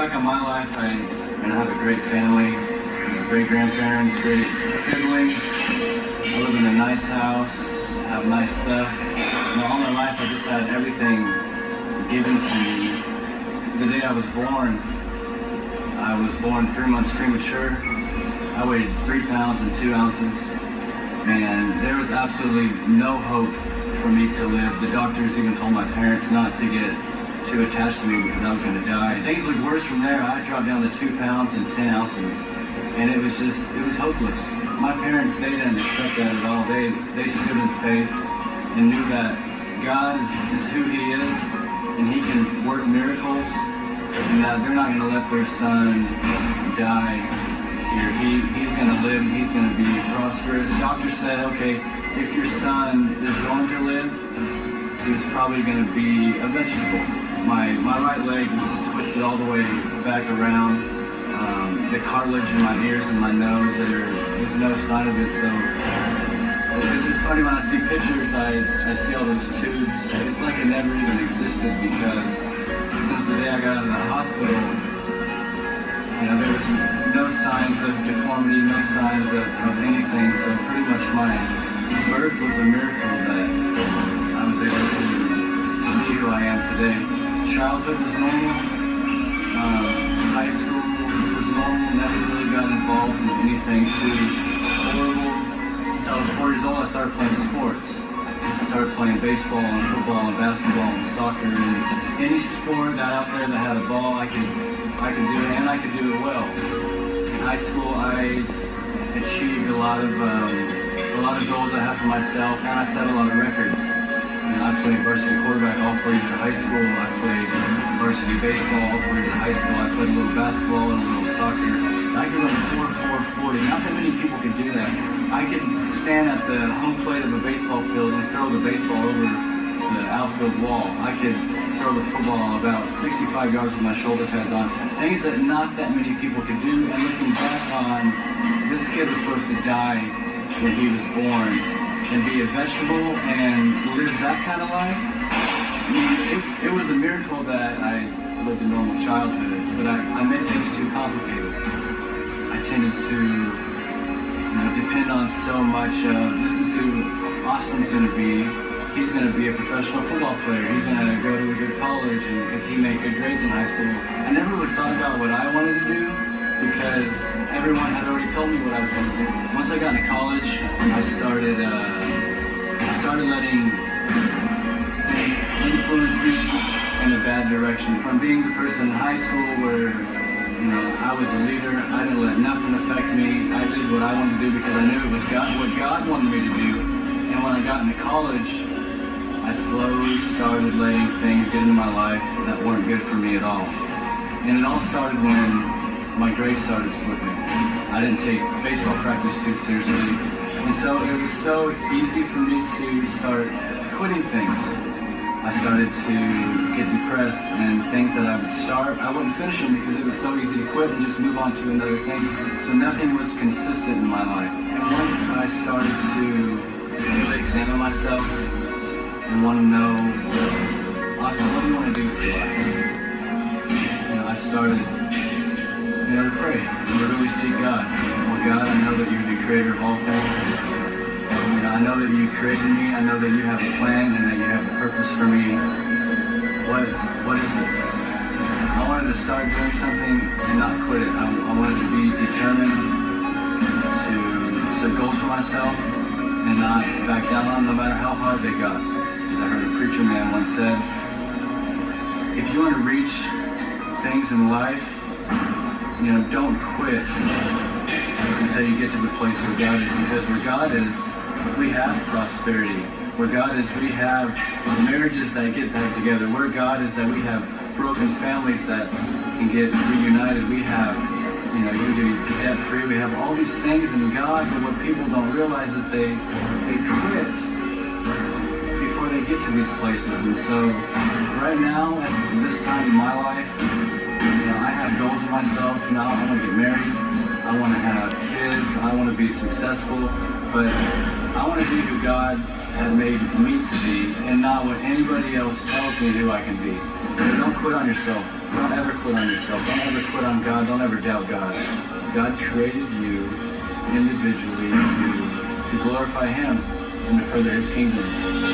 back on my life, I have a great family, great grandparents, great siblings. I live in a nice house, have nice stuff. All my life I just had everything given to me. The day I was born 3 months premature. I weighed 3 pounds and 2 ounces, and there was absolutely no hope for me to live. The doctors even told my parents not to get too attached to me because I was going to die. Things looked worse from there. I dropped down to 2 pounds and 10 ounces, and it was hopeless. My parents, they didn't accept that at all. They stood in faith and knew that God is who He is, and He can work miracles, and that they're not going to let their son die here. He's going to live, and he's going to be prosperous. The doctor said, okay, if your son is going to live, he's probably going to be a vegetable. My right leg was twisted all the way back around. The cartilage in my ears and my nose, there was no sign of it. So it's funny when I see pictures, I see all those tubes. It's like it never even existed, because since the day I got out of the hospital, there was no signs of deformity, no signs of anything. So pretty much my birth was a miracle that I was able to be who I am today. Childhood was normal. High school was normal. Never really got involved in anything too horrible. Since I was 4 years old, I started playing sports. I started playing baseball and football and basketball and soccer, and any sport that out there that had a ball, I could do it, and I could do it well. In high school, I achieved a lot of goals I had for myself, and I set a lot of records. I played varsity quarterback all 4 years of high school. I played varsity baseball all 4 years of high school. I played a little basketball and a little soccer. I could run 4.40. Not that many people could do that. I could stand at the home plate of a baseball field and throw the baseball over the outfield wall. I could throw the football about 65 yards with my shoulder pads on. Things that not that many people could do. And looking back on, this kid was supposed to die when he was born and be a vegetable and live that kind of life. I mean, it was a miracle that I lived a normal childhood, but I made things too complicated. I tended to depend on so much of, this is who Austin's going to be. He's going to be a professional football player. He's going to go to a good college because he made good grades in high school. I never really thought about what I wanted to do, because everyone had already told me what I was going to do. Once I got into college, I started letting things influence me in a bad direction. From being the person in high school where I was a leader, I didn't let nothing affect me. I did what I wanted to do because I knew it was what God wanted me to do. And when I got into college, I slowly started letting things get into my life that weren't good for me at all. And it all started when my grades started slipping. I didn't take baseball practice too seriously. And so it was so easy for me to start quitting things. I started to get depressed, and things that I would start, I wouldn't finish them because it was so easy to quit and just move on to another thing. So nothing was consistent in my life. And once I started to really examine myself and want to know, Austin, what do you want to do with your life? I started to pray and to really seek God. Well, God, I know that you're the creator of all things. I know that you created me. I know that you have a plan and that you have a purpose for me. What is it? I wanted to start doing something and not quit it. I wanted to be determined to set goals for myself and not back down on them no matter how hard they got. As I heard a preacher man once said, if you want to reach things in life, don't quit until you get to the place where God is. Because where God is, we have prosperity. Where God is, we have marriages that get back together. Where God is, that we have broken families that can get reunited. We have, you can be debt-free. We have all these things in God, but what people don't realize is they quit before they get to these places. And so right now, at this time in my life, I have goals for myself. Now I want to get married. I want to have kids. I want to be successful. But I want to be who God had made me to be, and not what anybody else tells me who I can be. Don't quit on yourself. Don't ever quit on yourself. Don't ever put on God. Don't ever doubt God. God created you individually to glorify Him and to further His kingdom.